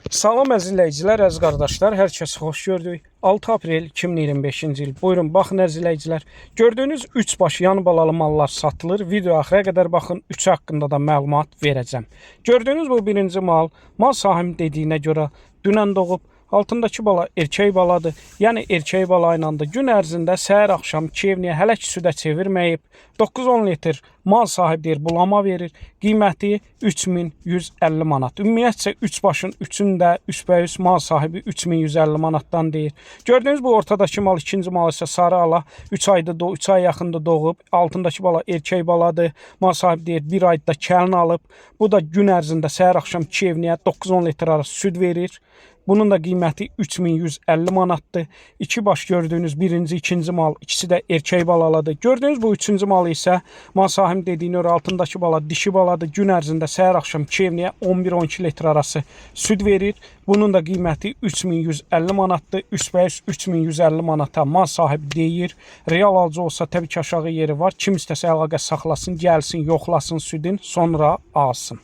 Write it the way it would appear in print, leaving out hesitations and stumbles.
Salam əziz izləyicilər, əziz qardaşlar, hər kəsi xoş gördük. 6 aprel 2025-ci il. Buyurun, baxın əziz izləyicilər. Gördüyünüz 3 baş yan balalı mallar satılır. Video axıra qədər baxın, 3 haqqında da məlumat verəcəm. Gördüyünüz bu birinci mal sahibinin dediyinə görə dünən doğub. Altındakı bala erkək baladır. Yəni erkək bala ilə də gün ərzində səhər-axşam Kevniyə hələ ki südə çevirməyib. 9-10 litr mal sahibi deyir, bulama verir. Qiyməti 3150 manat. Ümumiyyətcə 3 başın 3-ünü üstbəüst mal sahibi 3150 manatdan deyir. Gördüyünüz bu ortadakı mal, ikinci mal isə sarı ala. 3 ay yaxında doğub. Altındakı bala erkək baladır. Mal sahibi deyir 1 ayda kəlin alıb. Bu da gün ərzində səhər-axşam Kevniyə 9-10 litr arası süd verir. Bunun da qiyməti 3150 manatdır. 2 baş gördüyünüz birinci, ikinci mal, ikisi də erkək balalıdır. Gördüyünüz bu üçüncü mal isə mal sahibinin dediyinə görə altındakı bala dişi baladır. Gün ərzində səhər-axşam Kevniyə 11-12 litr arası süd verir. Bunun da qiyməti 3150 manatdır. Üstbəüst 3150 manata mal sahibi deyir. Real alıcı olsa təbii ki aşağı yeri var. Kim istəsə əlaqə saxlasın, gəlsin, yoxlasın südün, sonra alsın.